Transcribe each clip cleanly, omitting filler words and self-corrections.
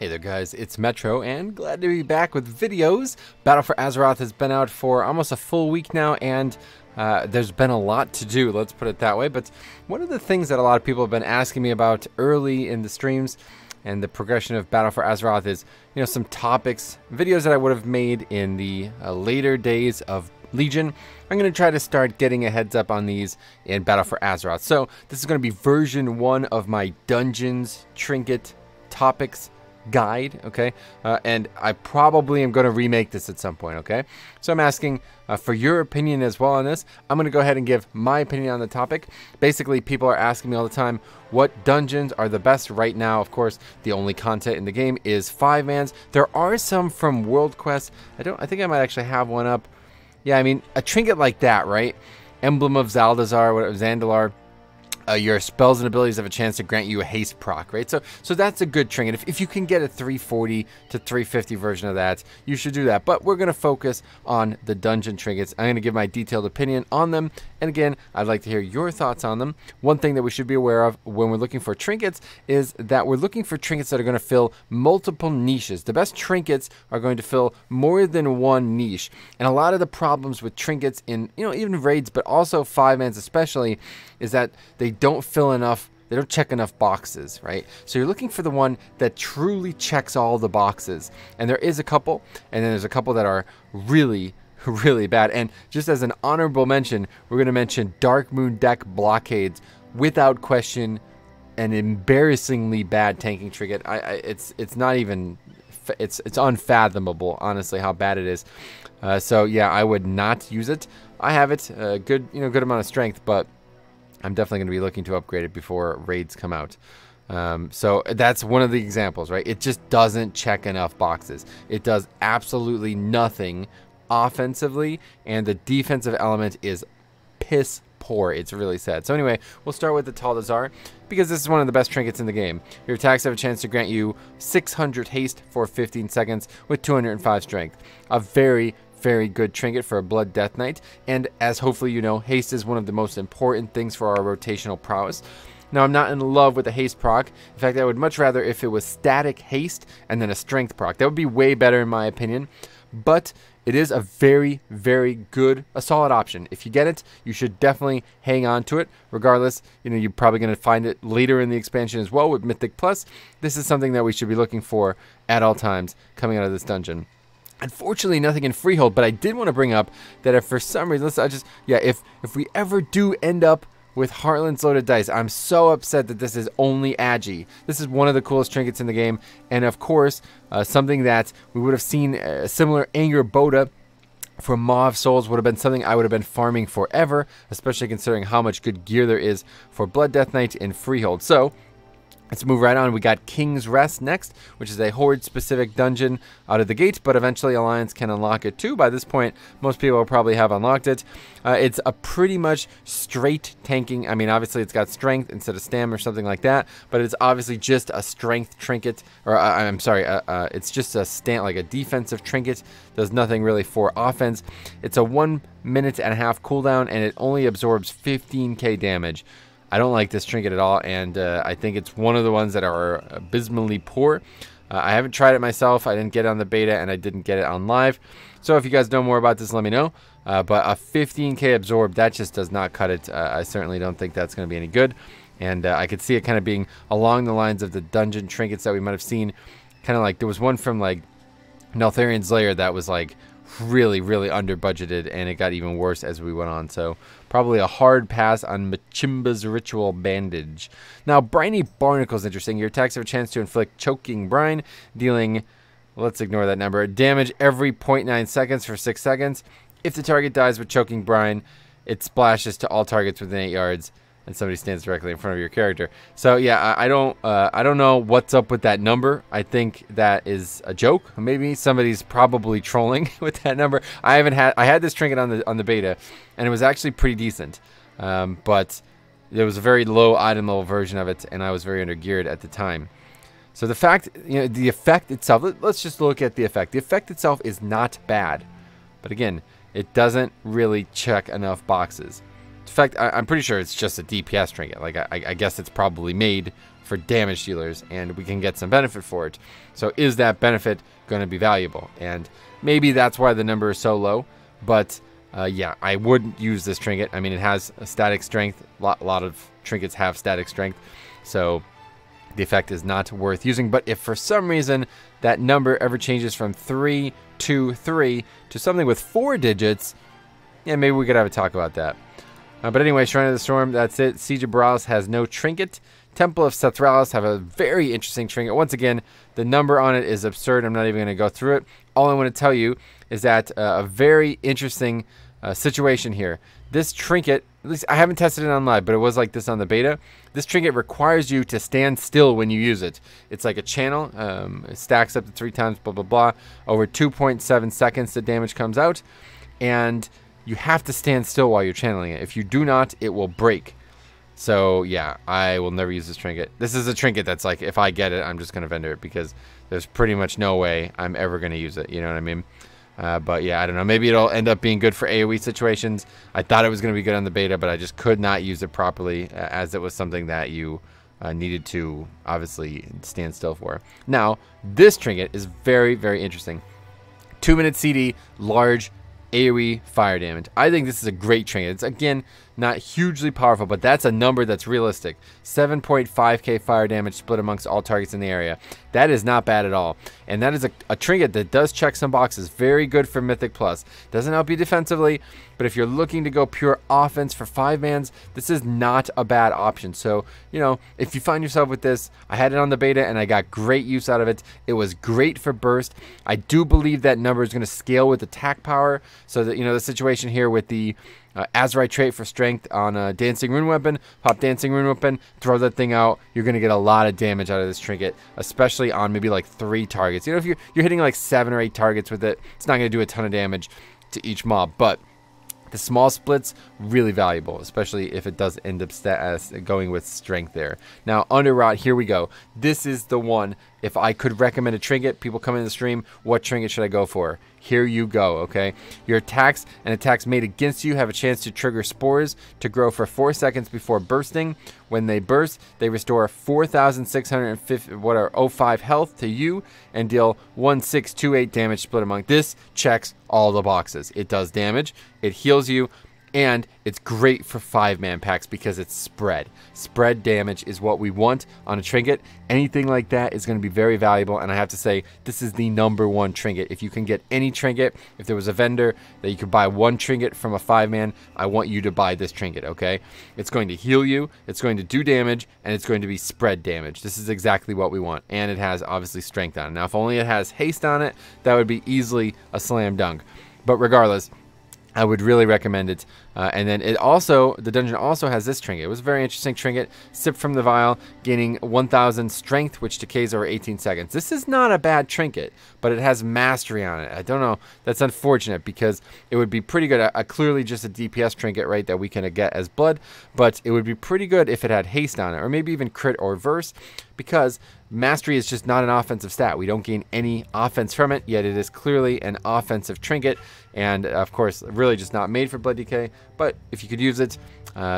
Hey there guys, it's Metro and glad to be back with videos. Battle for Azeroth has been out for almost a full week now and there's been a lot to do, let's put it that way. But one of the things that a lot of people have been asking me about early in the streams and the progression of Battle for Azeroth is, you know, some topics, videos that I would have made in the later days of Legion. I'm going to try to start getting a heads up on these in Battle for Azeroth. So this is going to be version 1 of my Dungeons Trinket topics guide, okay? And I probably am going to remake this at some point, okay? So I'm asking for your opinion as well on this. I'm going to go ahead and give my opinion on the topic. Basically, people are asking me all the time, what dungeons are the best right now? Of course, the only content in the game is 5-mans. There are some from World Quest. I think I might actually have one up. Yeah, I mean, a trinket like that, right? Emblem of Zandalar. Your spells and abilities have a chance to grant you a haste proc, right? So that's a good trinket. If you can get a 340 to 350 version of that, you should do that. But we're going to focus on the dungeon trinkets. I'm going to give my detailed opinion on them. And again, I'd like to hear your thoughts on them. One thing that we should be aware of when we're looking for trinkets is that we're looking for trinkets that are going to fill multiple niches. The best trinkets are going to fill more than one niche. And a lot of the problems with trinkets in, you know, even raids, but also 5-mans especially, is that they don't fill enough, they don't check enough boxes, right? So you're looking for the one that truly checks all the boxes. And there is a couple, and then there's a couple that are really bad. And just as an honorable mention, we're going to mention Dark Moon deck blockades, without question, an embarrassingly bad tanking trinket. It's not even, it's unfathomable, honestly, how bad it is. So yeah, I would not use it. I have it, good amount of strength, but I'm definitely going to be looking to upgrade it before raids come out. So that's one of the examples, right? It just doesn't check enough boxes. It does absolutely nothing offensively, and the defensive element is piss poor. It's really sad. So anyway, we'll start with the TLDR because this is one of the best trinkets in the game. Your attacks have a chance to grant you 600 haste for 15 seconds with 205 strength. A very good trinket for a Blood Death Knight, and as hopefully you know, haste is one of the most important things for our rotational prowess. Now, I'm not in love with the haste proc. In fact, I would much rather if it was static haste and then a strength proc. That would be way better in my opinion, but it is a very good, a solid option. If you get it, you should definitely hang on to it. Regardless, you know, you're probably going to find it later in the expansion as well with Mythic Plus. This is something that we should be looking for at all times coming out of this dungeon. Unfortunately, nothing in Freehold, but I did want to bring up that if for some reason, if we ever do end up with Heartland's Loaded Dice, I'm so upset that this is only Agi. This is one of the coolest trinkets in the game, and of course, something that we would have seen similar Anger Boda for Mauve Souls would have been something I would have been farming forever, especially considering how much good gear there is for Blood Death Knight in Freehold. So let's move right on. We got King's Rest next, which is a Horde-specific dungeon out of the gate, but eventually Alliance can unlock it too. By this point, most people will probably have unlocked it. It's a pretty much straight tanking. I mean, obviously it's got strength instead of stam or something like that, but it's obviously just a strength trinket, or I'm sorry, it's just a like a defensive trinket. Does nothing really for offense. It's a 1.5 minute cooldown, and it only absorbs 15k damage. I don't like this trinket at all, and I think it's one of the ones that are abysmally poor. I haven't tried it myself. I didn't get it on the beta, and I didn't get it on live. So if you guys know more about this, let me know. But a 15k absorb, that just does not cut it. I certainly don't think that's going to be any good. And I could see it kind of being along the lines of the dungeon trinkets that we might have seen. Kind of like, there was one from like Neltharian's Lair that was like really under budgeted, and it got even worse as we went on. So probably a hard pass on Machimba's Ritual Bandage. Now, Briny Barnacle is interesting. Your attacks have a chance to inflict Choking Brine, dealing, let's ignore that number, damage every 0.9 seconds for 6 seconds. If the target dies with Choking Brine, it splashes to all targets within 8 yards and somebody stands directly in front of your character. So yeah, I don't know what's up with that number. I think that is a joke. Maybe somebody's probably trolling with that number. I had this trinket on the beta, and it was actually pretty decent. But there was a very low item level version of it, and I was very undergeared at the time. So the fact, you know, the effect itself, let's just look at the effect. The effect itself is not bad, but again, it doesn't really check enough boxes. In fact, I'm pretty sure it's just a DPS trinket. Like, I guess it's probably made for damage dealers, and we can get some benefit for it. So is that benefit going to be valuable? And maybe that's why the number is so low, but yeah, I wouldn't use this trinket. I mean, it has a static strength. A lot of trinkets have static strength, so the effect is not worth using. But if for some reason that number ever changes from 3 to 3 to something with 4 digits, yeah, maybe we could have a talk about that. But anyway, Shrine of the Storm, that's it. Siege of Borealis has no trinket. Temple of Sethralis have a very interesting trinket. Once again, the number on it is absurd. I'm not even going to go through it. All I want to tell you is that a very interesting situation here. This trinket, at least I haven't tested it on live, but it was like this on the beta. This trinket requires you to stand still when you use it. It's like a channel. It stacks up to 3 times, blah, blah, blah. Over 2.7 seconds, the damage comes out. And you have to stand still while you're channeling it. If you do not, it will break. So, yeah, I will never use this trinket. This is a trinket that's like, if I get it, I'm just going to vendor it because there's pretty much no way I'm ever going to use it. You know what I mean? But, yeah, I don't know. Maybe it'll end up being good for AoE situations. I thought it was going to be good on the beta, but I just could not use it properly as it was something that you needed to, obviously, stand still for. Now, this trinket is very, very interesting. 2-minute CD, large AoE fire damage. I think this is a great trinket. It's, again, not hugely powerful, but that's a number that's realistic. 7.5k fire damage split amongst all targets in the area. That is not bad at all. And that is a trinket that does check some boxes. Very good for Mythic Plus. Doesn't help you defensively, but if you're looking to go pure offense for 5-mans, this is not a bad option. So, you know, if you find yourself with this, I had it on the beta and I got great use out of it. It was great for burst. I do believe that number is going to scale with attack power, so that, you know, the situation here with the Azurite trait for strength on a Dancing Rune Weapon, pop Dancing Rune Weapon, throw that thing out, you're going to get a lot of damage out of this trinket, especially on maybe like 3 targets. You know, if you're hitting like 7 or 8 targets with it, it's not going to do a ton of damage to each mob, but the small splits, really valuable, especially if it does end up going with strength there. Now, Underrot, here we go. This is the one. If I could recommend a trinket, people come in the stream, what trinket should I go for? Here you go, okay? Your attacks and attacks made against you have a chance to trigger spores to grow for 4 seconds before bursting. When they burst, they restore 4,605 health to you and deal 1,628 damage split among. This checks all the boxes. It does damage, it heals you, and it's great for 5-man packs because it's spread. Spread damage is what we want on a trinket. Anything like that is going to be very valuable, and I have to say, this is the #1 trinket. If you can get any trinket, if there was a vendor that you could buy 1 trinket from a 5-man, I want you to buy this trinket, okay? It's going to heal you, it's going to do damage, and it's going to be spread damage. This is exactly what we want, and it has, obviously, strength on it. Now, if only it has haste on it, that would be easily a slam dunk. But regardless, I would really recommend it. And then it also, the dungeon also has this trinket. It was a very interesting trinket. Sip from the vial, gaining 1,000 strength, which decays over 18 seconds. This is not a bad trinket, but it has mastery on it. I don't know. That's unfortunate because it would be pretty good. Clearly just a DPS trinket, right, that we can get as blood. But it would be pretty good if it had haste on it, or maybe even crit or verse, because mastery is just not an offensive stat. We don't gain any offense from it, yet it is clearly an offensive trinket, and of course, really just not made for blood decay. But if you could use it,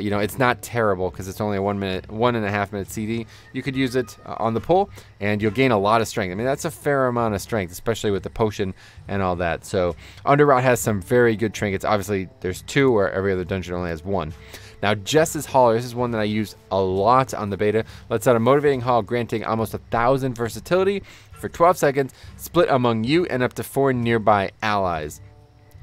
you know, it's not terrible because it's only a 1.5 minute CD. You could use it on the pull, and you'll gain a lot of strength. I mean, that's a fair amount of strength, especially with the potion and all that. So, Underrot has some very good trinkets. Obviously, there's 2, where every other dungeon only has 1. Now, Jess's Howler, this is one that I use a lot on the beta. Lets out a motivating haul, granting almost 1,000 versatility for 12 seconds, split among you and up to 4 nearby allies.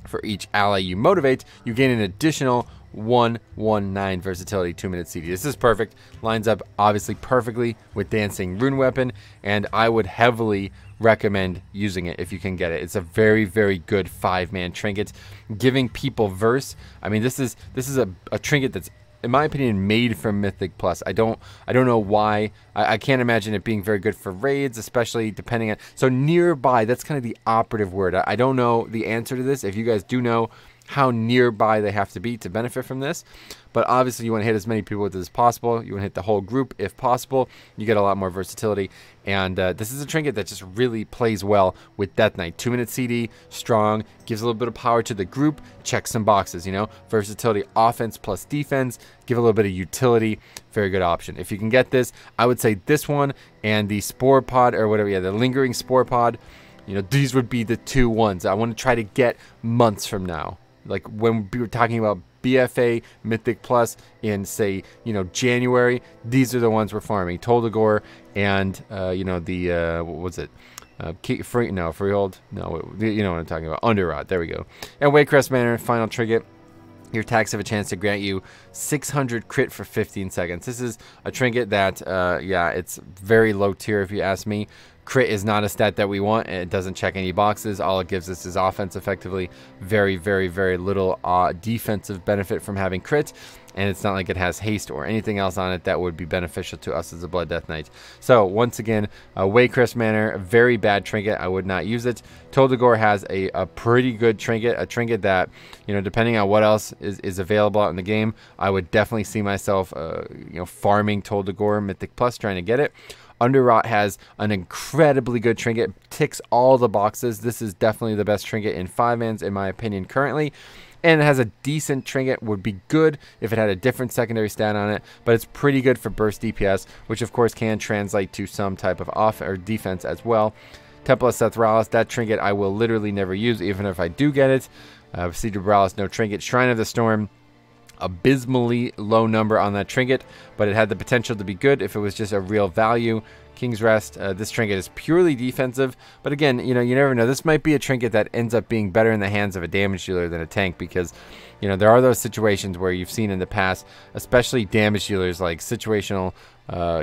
For each ally you motivate, you gain an additional 119 versatility 2-minute CD. This is perfect. Lines up obviously perfectly with Dancing Rune Weapon, and I would heavily recommend using it if you can get it. It's a very, very good 5-man trinket, giving people verse. I mean, this is a trinket that's, in my opinion, made for Mythic Plus. I don't know why. I can't imagine it being very good for raids, especially depending on. So nearby, that's kind of the operative word. I don't know the answer to this. If you guys do know, how nearby they have to be to benefit from this. But obviously you want to hit as many people with it as possible. You want to hit the whole group if possible. You get a lot more versatility. And this is a trinket that just really plays well with Death Knight. 2-minute CD, strong, gives a little bit of power to the group, checks some boxes, you know. Versatility, offense plus defense, give a little bit of utility. Very good option. If you can get this, I would say this one and the Sporepod, or whatever, yeah, the Lingering Sporepod. You know, these would be the two ones I want to try to get months from now. Like when we were talking about BFA Mythic Plus in, say, you know, January, these are the ones we're farming. TLDR and, you know, the, what was it? Freehold? No, you know what I'm talking about. Underrot, there we go. And Waycrest Manor, final trinket. Your attacks have a chance to grant you 600 crit for 15 seconds. This is a trinket that, yeah, it's very low tier if you ask me. Crit is not a stat that we want, and it doesn't check any boxes. All it gives us is offense effectively. Very, very, very little defensive benefit from having crit, and it's not like it has haste or anything else on it that would be beneficial to us as a Blood Death Knight. So, once again, Waycrest Manor, a very bad trinket. I would not use it. TLDR has a pretty good trinket, a trinket that, you know, depending on what else is available out in the game, I would definitely see myself, you know, farming TLDR Mythic Plus, trying to get it. Underrot has an incredibly good trinket, ticks all the boxes. This is definitely the best trinket in 5-mans, in my opinion, currently. And it has a decent trinket, would be good if it had a different secondary stat on it, but it's pretty good for burst DPS, which of course can translate to some type of off or defense as well. Temple of Sethralis, that trinket I will literally never use, even if I do get it. Cedar Bralis, no trinket. Shrine of the Storm, abysmally low number on that trinket, but it had the potential to be good if it was just a real value. King's Rest, this trinket is purely defensive, but again, you know, you never know. This might be a trinket that ends up being better in the hands of a damage dealer than a tank, because, you know, there are those situations where you've seen in the past, especially damage dealers, like situational,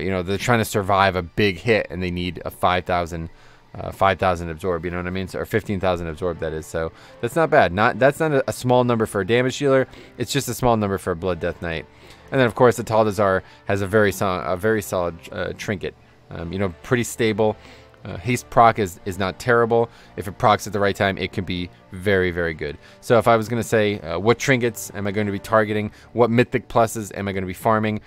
you know, they're trying to survive a big hit and they need a 5,000 absorb, you know what I mean? So, or 15,000 absorb, that is. So that's not bad. That's not a small number for a damage dealer. It's just a small number for a Blood Death Knight. And then of course the TLDR has a very solid trinket. You know, pretty stable. Haste proc is not terrible. If it procs at the right time, it can be very, very good. So if I was going to say what trinkets am I going to be targeting, what mythic pluses am I going to be farming,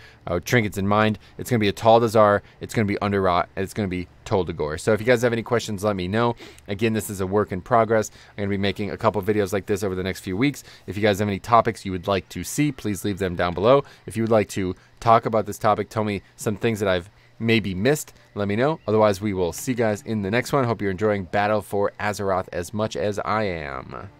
trinkets in mind, it's going to be a TLDR, it's going to be Underrot, and it's going to be TLDR. So if you guys have any questions, let me know. Again, this is a work in progress. I'm going to be making a couple videos like this over the next few weeks. If you guys have any topics you would like to see, please leave them down below. If you would like to talk about this topic, tell me some things that I've maybe missed, let me know. Otherwise, we will see you guys in the next one. Hope you're enjoying Battle for Azeroth as much as I am.